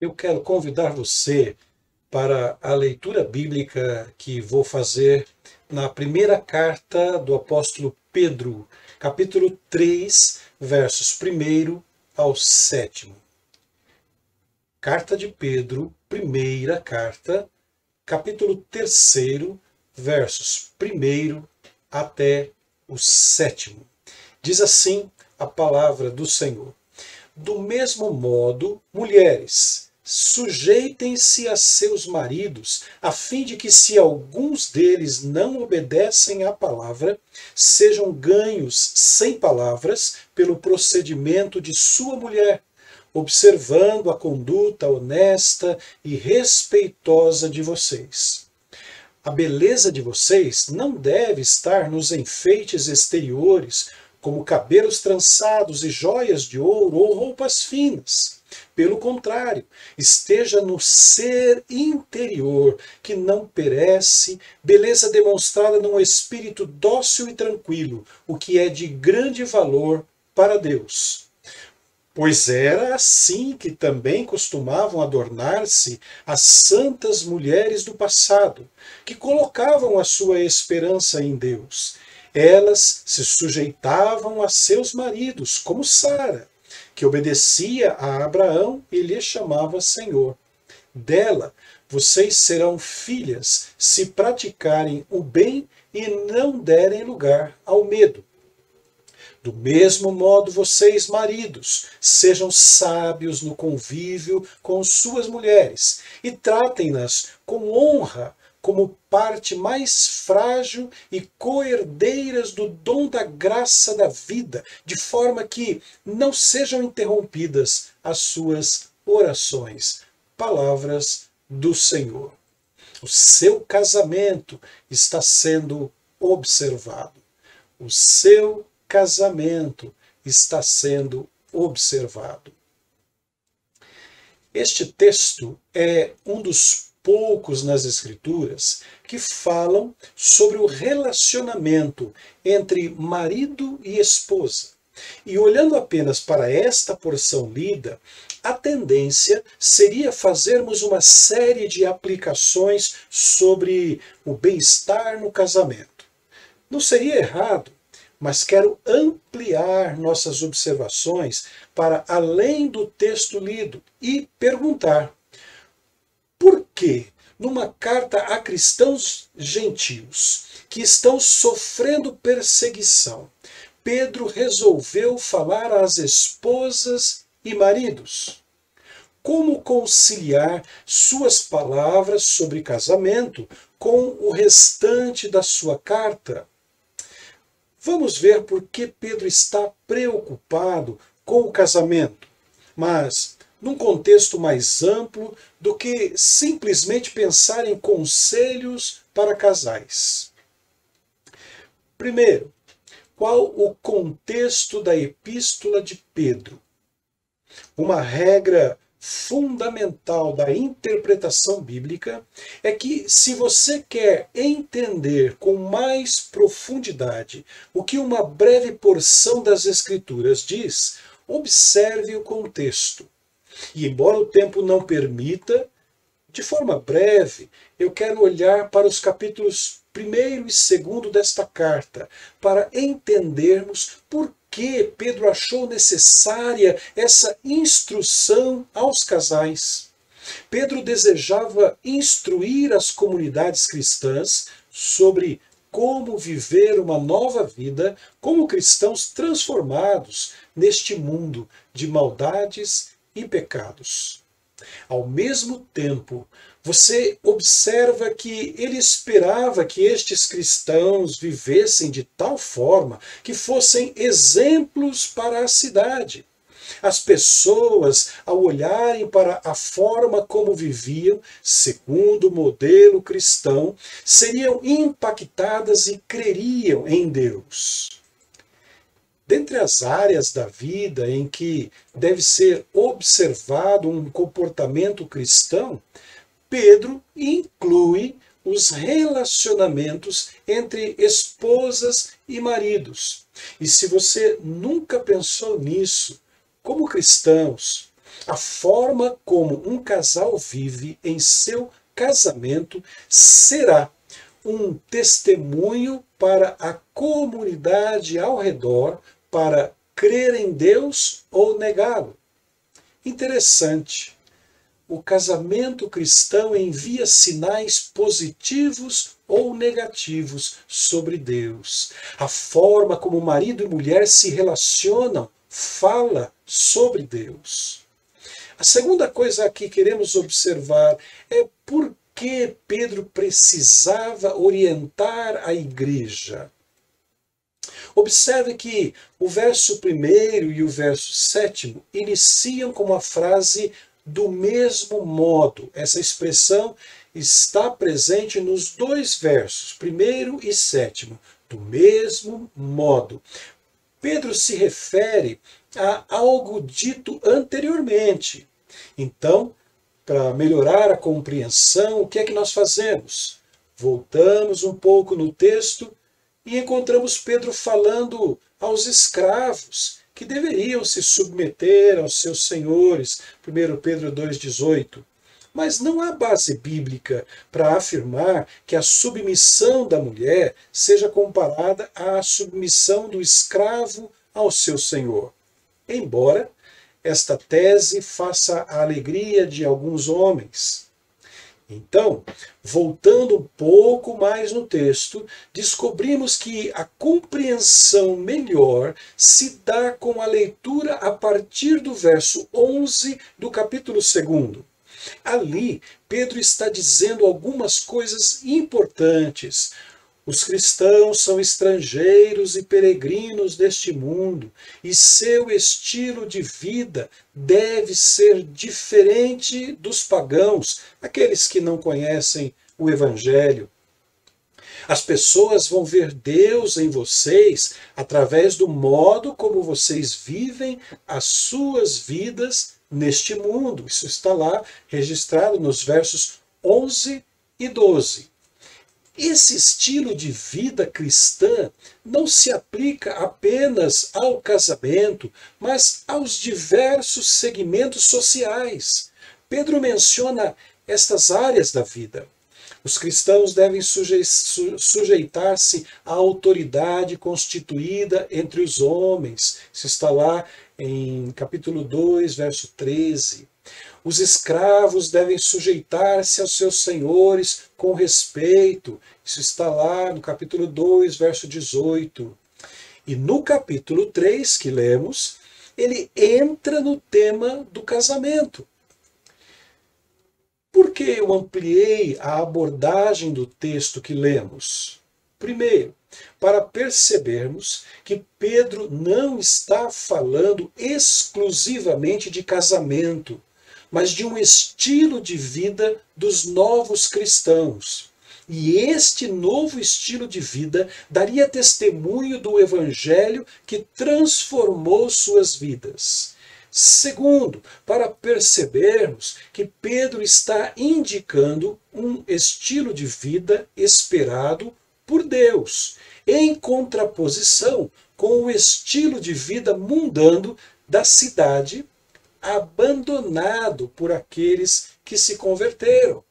Eu quero convidar você para a leitura bíblica que vou fazer na primeira carta do apóstolo Pedro, capítulo 3, versos 1 ao 7. Carta de Pedro, primeira carta, capítulo 3, versos 1 até o 7. Diz assim a palavra do Senhor: Do mesmo modo, mulheres, sujeitem-se a seus maridos, a fim de que, se alguns deles não obedecem à palavra, sejam ganhos sem palavras pelo procedimento de sua mulher, observando a conduta honesta e respeitosa de vocês. A beleza de vocês não deve estar nos enfeites exteriores, como cabelos trançados e joias de ouro ou roupas finas. Pelo contrário, esteja no ser interior, que não perece, beleza demonstrada num espírito dócil e tranquilo, o que é de grande valor para Deus. Pois era assim que também costumavam adornar-se as santas mulheres do passado, que colocavam a sua esperança em Deus. Elas se sujeitavam a seus maridos, como Sara, que obedecia a Abraão e lhe chamava Senhor. Dela vocês serão filhas, se praticarem o bem e não derem lugar ao medo. Do mesmo modo, vocês, maridos, sejam sábios no convívio com suas mulheres e tratem-nas com honra, como parte mais frágil e coerdeiras do dom da graça da vida, de forma que não sejam interrompidas as suas orações. Palavras do Senhor. O seu casamento está sendo observado. O seu casamento está sendo observado. Este texto é um dos poucos nas Escrituras que falam sobre o relacionamento entre marido e esposa. E olhando apenas para esta porção lida, a tendência seria fazermos uma série de aplicações sobre o bem-estar no casamento. Não seria errado, mas quero ampliar nossas observações para além do texto lido e perguntar: por que, numa carta a cristãos gentios que estão sofrendo perseguição, Pedro resolveu falar às esposas e maridos? Como conciliar suas palavras sobre casamento com o restante da sua carta? Vamos ver por que Pedro está preocupado com o casamento, mas num contexto mais amplo do que simplesmente pensar em conselhos para casais. Primeiro, qual o contexto da epístola de Pedro? Uma regra fundamental da interpretação bíblica é que, se você quer entender com mais profundidade o que uma breve porção das Escrituras diz, observe o contexto. E embora o tempo não permita, de forma breve, eu quero olhar para os capítulos 1º e 2º desta carta, para entendermos por que Pedro achou necessária essa instrução aos casais. Pedro desejava instruir as comunidades cristãs sobre como viver uma nova vida como cristãos transformados neste mundo de maldades e pecados. Ao mesmo tempo, você observa que ele esperava que estes cristãos vivessem de tal forma que fossem exemplos para a cidade. As pessoas, ao olharem para a forma como viviam, segundo o modelo cristão, seriam impactadas e creriam em Deus. Dentre as áreas da vida em que deve ser observado um comportamento cristão, Pedro inclui os relacionamentos entre esposas e maridos. E se você nunca pensou nisso, como cristãos, A forma como um casal vive em seu casamento será um testemunho para a comunidade ao redor para crer em Deus ou negá-lo. Interessante. O casamento cristão envia sinais positivos ou negativos sobre Deus. A forma como marido e mulher se relacionam fala sobre Deus. A segunda coisa que queremos observar é por que Pedro precisava orientar a igreja. Observe que o verso 1º e o verso 7º iniciam com uma frase do mesmo modo. Essa expressão está presente nos dois versos, 1º e 7º, do mesmo modo. Pedro se refere a algo dito anteriormente. Então, para melhorar a compreensão, o que é que nós fazemos? Voltamos um pouco no texto e encontramos Pedro falando aos escravos que deveriam se submeter aos seus senhores, 1 Pedro 2,18. Mas não há base bíblica para afirmar que a submissão da mulher seja comparada à submissão do escravo ao seu senhor. Embora esta tese faça a alegria de alguns homens. Então, voltando um pouco mais no texto, descobrimos que a compreensão melhor se dá com a leitura a partir do verso 11 do capítulo 2. Ali, Pedro está dizendo algumas coisas importantes. Os cristãos são estrangeiros e peregrinos deste mundo, e seu estilo de vida deve ser diferente dos pagãos, aqueles que não conhecem o Evangelho. As pessoas vão ver Deus em vocês através do modo como vocês vivem as suas vidas neste mundo. Isso está lá registrado nos versos 11 e 12. Esse estilo de vida cristã não se aplica apenas ao casamento, mas aos diversos segmentos sociais. Pedro menciona estas áreas da vida. Os cristãos devem sujeitar-se à autoridade constituída entre os homens. Isso está lá em capítulo 2, verso 13. Os escravos devem sujeitar-se aos seus senhores com respeito. Isso está lá no capítulo 2, verso 18. E no capítulo 3, que lemos, ele entra no tema do casamento. Por que eu ampliei a abordagem do texto que lemos? Primeiro, para percebermos que Pedro não está falando exclusivamente de casamento, mas de um estilo de vida dos novos cristãos. E este novo estilo de vida daria testemunho do Evangelho que transformou suas vidas. Segundo, para percebermos que Pedro está indicando um estilo de vida esperado por Deus, em contraposição com o estilo de vida mundano da cidade, abandonado por aqueles que se converteram.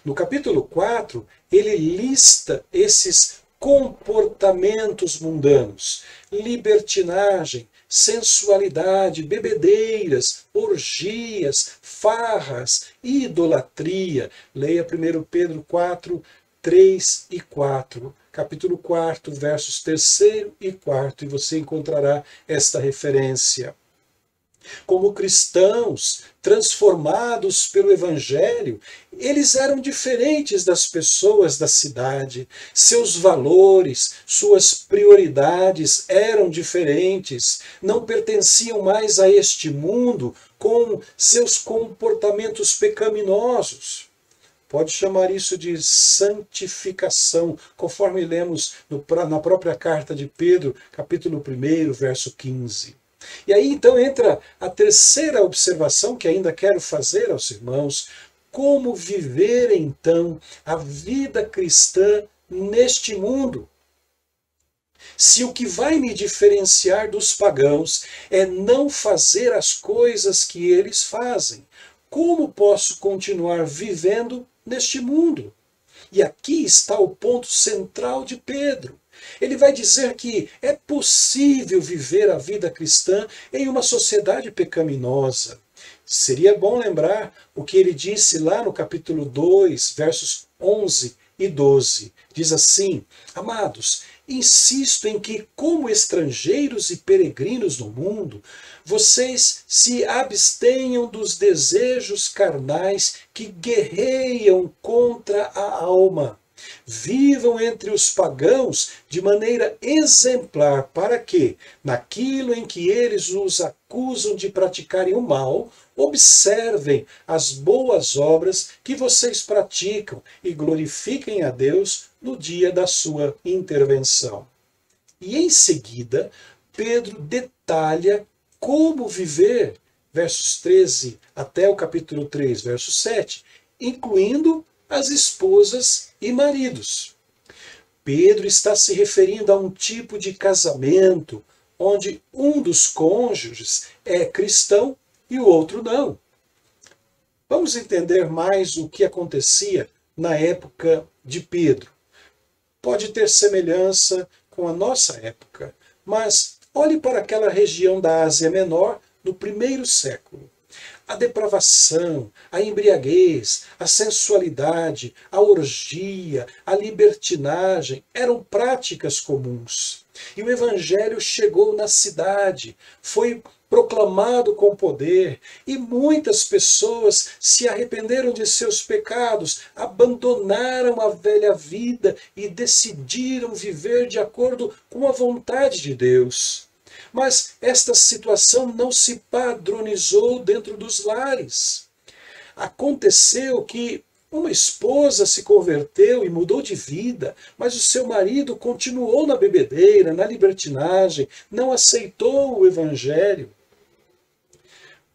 No capítulo 4, ele lista esses comportamentos mundanos: libertinagem, sensualidade, bebedeiras, orgias, farras, idolatria. Leia 1 Pedro 4, 3 e 4. Capítulo 4, versos 3º e 4, e você encontrará esta referência. Como cristãos transformados pelo Evangelho, eles eram diferentes das pessoas da cidade. Seus valores, suas prioridades eram diferentes. Não pertenciam mais a este mundo com seus comportamentos pecaminosos. Pode chamar isso de santificação, conforme lemos na própria carta de Pedro, capítulo 1, verso 15. E aí então entra a terceira observação que ainda quero fazer aos irmãos: como viver então a vida cristã neste mundo. Se o que vai me diferenciar dos pagãos é não fazer as coisas que eles fazem, como posso continuar vivendo neste mundo? E aqui está o ponto central de Pedro. Ele vai dizer que é possível viver a vida cristã em uma sociedade pecaminosa. Seria bom lembrar o que ele disse lá no capítulo 2, versos 11 e 12. Diz assim: amados, insisto em que, como estrangeiros e peregrinos no mundo, vocês se abstenham dos desejos carnais que guerreiam contra a alma. Vivam entre os pagãos de maneira exemplar, para que, naquilo em que eles os acusam de praticarem o mal, observem as boas obras que vocês praticam e glorifiquem a Deus no dia da sua intervenção. E em seguida, Pedro detalha como viver, versos 13 até o capítulo 3, verso 7, incluindo as esposas e maridos. Pedro está se referindo a um tipo de casamento onde um dos cônjuges é cristão e o outro não. Vamos entender mais o que acontecia na época de Pedro. Pode ter semelhança com a nossa época, mas olhe para aquela região da Ásia Menor no primeiro século. A depravação, a embriaguez, a sensualidade, a orgia, a libertinagem eram práticas comuns. E o evangelho chegou na cidade, foi proclamado com poder, e muitas pessoas se arrependeram de seus pecados, abandonaram a velha vida e decidiram viver de acordo com a vontade de Deus. Mas esta situação não se padronizou dentro dos lares. Aconteceu que uma esposa se converteu e mudou de vida, mas o seu marido continuou na bebedeira, na libertinagem, não aceitou o evangelho.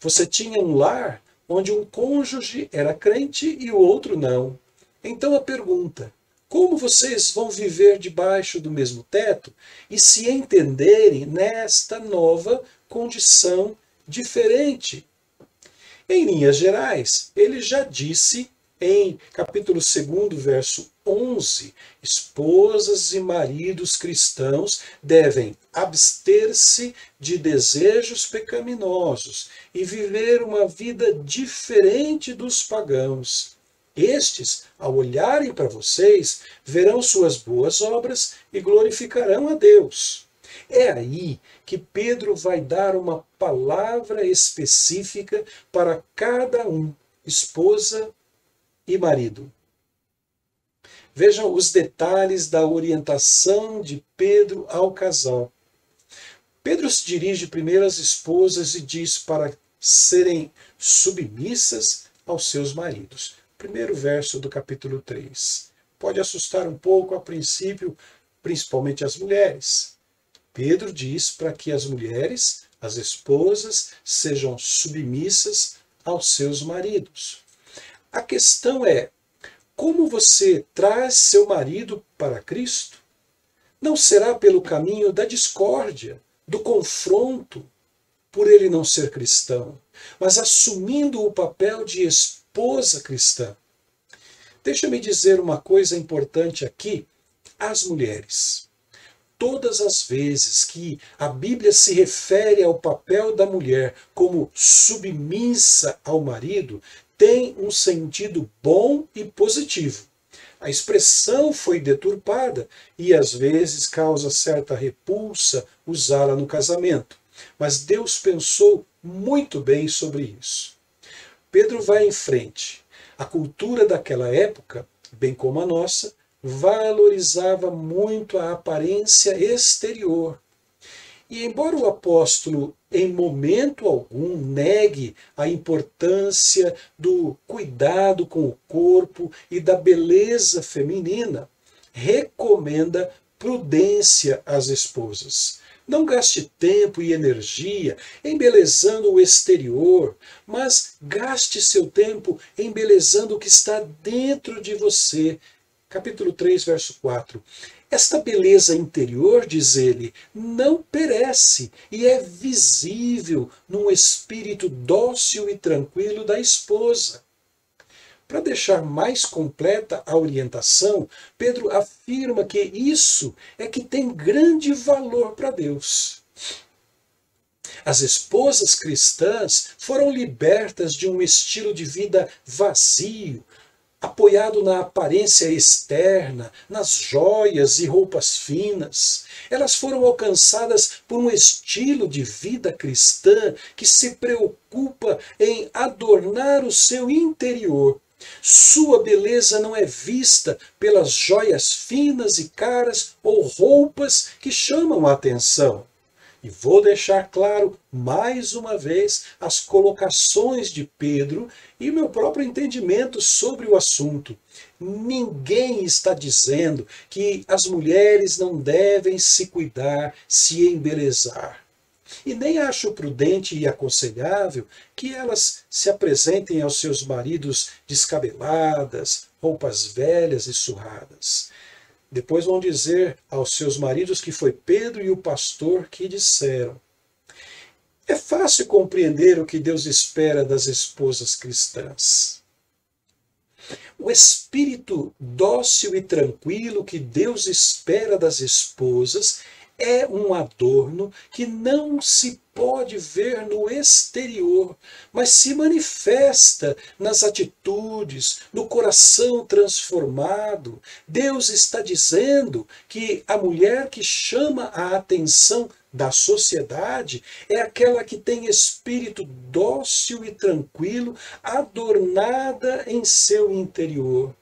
Você tinha um lar onde um cônjuge era crente e o outro não. Então a pergunta: como vocês vão viver debaixo do mesmo teto e se entenderem nesta nova condição diferente? Em linhas gerais, ele já disse em capítulo 2, verso 11, esposas e maridos cristãos devem abster-se de desejos pecaminosos e viver uma vida diferente dos pagãos. Estes, ao olharem para vocês, verão suas boas obras e glorificarão a Deus. É aí que Pedro vai dar uma palavra específica para cada um, esposa e marido. Vejam os detalhes da orientação de Pedro ao casal. Pedro se dirige primeiro às esposas e diz para serem submissas aos seus maridos. Primeiro verso do capítulo 3. Pode assustar um pouco a princípio, principalmente as mulheres. Pedro diz para que as mulheres, as esposas, sejam submissas aos seus maridos. A questão é: como você traz seu marido para Cristo? Não será pelo caminho da discórdia, do confronto, por ele não ser cristão, mas assumindo o papel de esposa cristã. Deixa-me dizer uma coisa importante aqui às mulheres. Todas as vezes que a Bíblia se refere ao papel da mulher como submissa ao marido, tem um sentido bom e positivo. A expressão foi deturpada e às vezes causa certa repulsa usá-la no casamento. Mas Deus pensou muito bem sobre isso. Pedro vai em frente. A cultura daquela época, bem como a nossa, valorizava muito a aparência exterior. E embora o apóstolo em momento algum negue a importância do cuidado com o corpo e da beleza feminina, recomenda prudência às esposas. Não gaste tempo e energia embelezando o exterior, mas gaste seu tempo embelezando o que está dentro de você. Capítulo 3, verso 4. Esta beleza interior, diz ele, não perece e é visível num espírito dócil e tranquilo da esposa. Para deixar mais completa a orientação, Pedro afirma que isso é que tem grande valor para Deus. As esposas cristãs foram libertas de um estilo de vida vazio, apoiado na aparência externa, nas joias e roupas finas. Elas foram alcançadas por um estilo de vida cristã que se preocupa em adornar o seu interior. Sua beleza não é vista pelas joias finas e caras ou roupas que chamam a atenção. E vou deixar claro mais uma vez as colocações de Pedro e meu próprio entendimento sobre o assunto. Ninguém está dizendo que as mulheres não devem se cuidar, se embelezar. E nem acho prudente e aconselhável que elas se apresentem aos seus maridos descabeladas, roupas velhas e surradas. Depois vão dizer aos seus maridos que foi Pedro e o pastor que disseram. É fácil compreender o que Deus espera das esposas cristãs. O espírito dócil e tranquilo que Deus espera das esposas é um adorno que não se pode ver no exterior, mas se manifesta nas atitudes, no coração transformado. Deus está dizendo que a mulher que chama a atenção da sociedade é aquela que tem espírito dócil e tranquilo, adornada em seu interior.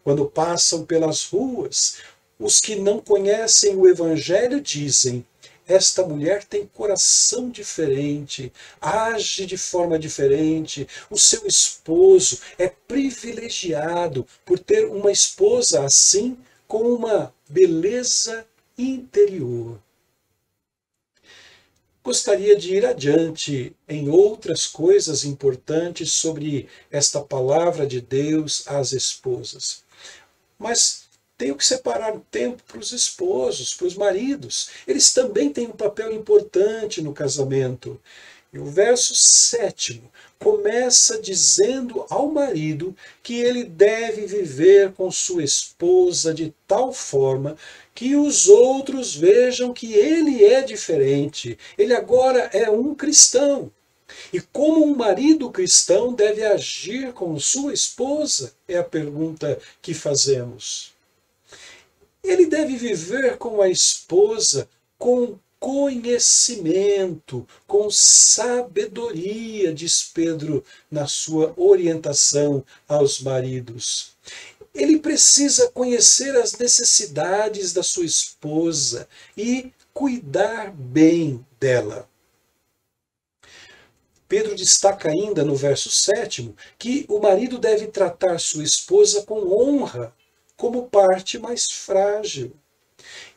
Quando passam pelas ruas, os que não conhecem o Evangelho dizem: esta mulher tem coração diferente, age de forma diferente, o seu esposo é privilegiado por ter uma esposa assim, com uma beleza interior. Gostaria de ir adiante em outras coisas importantes sobre esta palavra de Deus às esposas. Mas tenho que separar tempo para os esposos, para os maridos. Eles também têm um papel importante no casamento. E o verso 7 começa dizendo ao marido que ele deve viver com sua esposa de tal forma que os outros vejam que ele é diferente. Ele agora é um cristão. E como um marido cristão deve agir com sua esposa? É a pergunta que fazemos. Ele deve viver com a esposa com conhecimento, com sabedoria, diz Pedro na sua orientação aos maridos. Ele precisa conhecer as necessidades da sua esposa e cuidar bem dela. Pedro destaca ainda no verso 7 que o marido deve tratar sua esposa com honra, como parte mais frágil.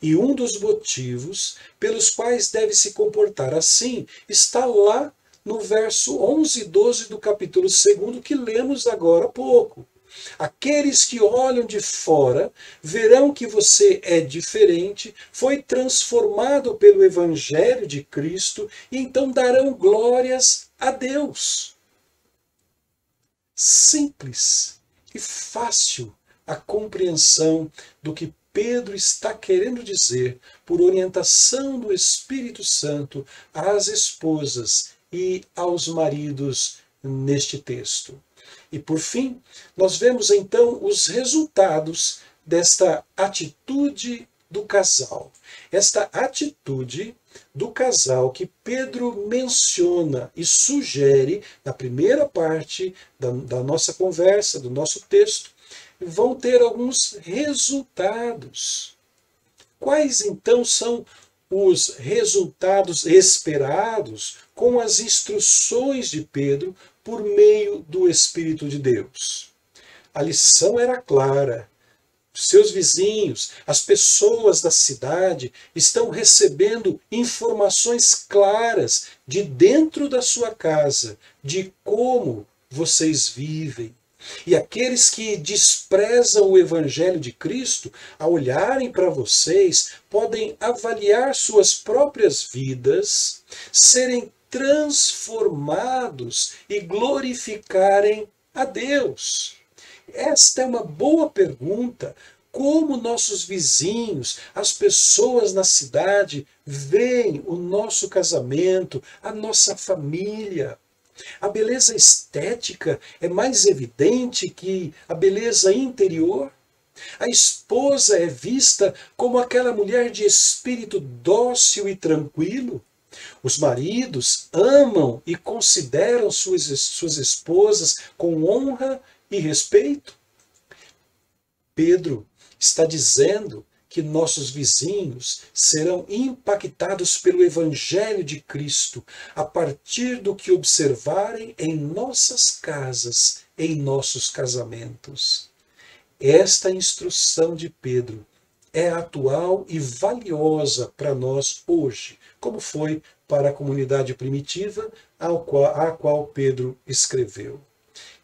E um dos motivos pelos quais deve se comportar assim está lá no verso 11 e 12 do capítulo 2 que lemos agora há pouco. Aqueles que olham de fora verão que você é diferente, foi transformado pelo Evangelho de Cristo e então darão glórias a Deus. Simples e fácil a compreensão do que Pedro está querendo dizer por orientação do Espírito Santo às esposas e aos maridos neste texto. E por fim, nós vemos então os resultados desta atitude do casal. Esta atitude do casal que Pedro menciona e sugere na primeira parte da nossa conversa, do nosso texto, vão ter alguns resultados. Quais então são os resultados esperados com as instruções de Pedro por meio do Espírito de Deus? A lição era clara. Seus vizinhos, as pessoas da cidade estão recebendo informações claras de dentro da sua casa, de como vocês vivem. E aqueles que desprezam o Evangelho de Cristo, ao olharem para vocês, podem avaliar suas próprias vidas, serem transformados e glorificarem a Deus. Esta é uma boa pergunta. Como nossos vizinhos, as pessoas na cidade, veem o nosso casamento, a nossa família? A beleza estética é mais evidente que a beleza interior? A esposa é vista como aquela mulher de espírito dócil e tranquilo? Os maridos amam e consideram suas esposas com honra e respeito? Pedro está dizendo que nossos vizinhos serão impactados pelo Evangelho de Cristo a partir do que observarem em nossas casas, em nossos casamentos. Esta instrução de Pedro é atual e valiosa para nós hoje, como foi para a comunidade primitiva à qual Pedro escreveu.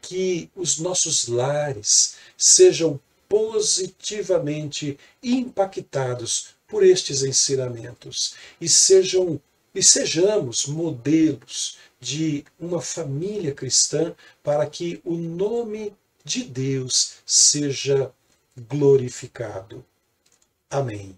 Que os nossos lares sejam positivamente impactados por estes ensinamentos e sejamos modelos de uma família cristã para que o nome de Deus seja glorificado. Amém.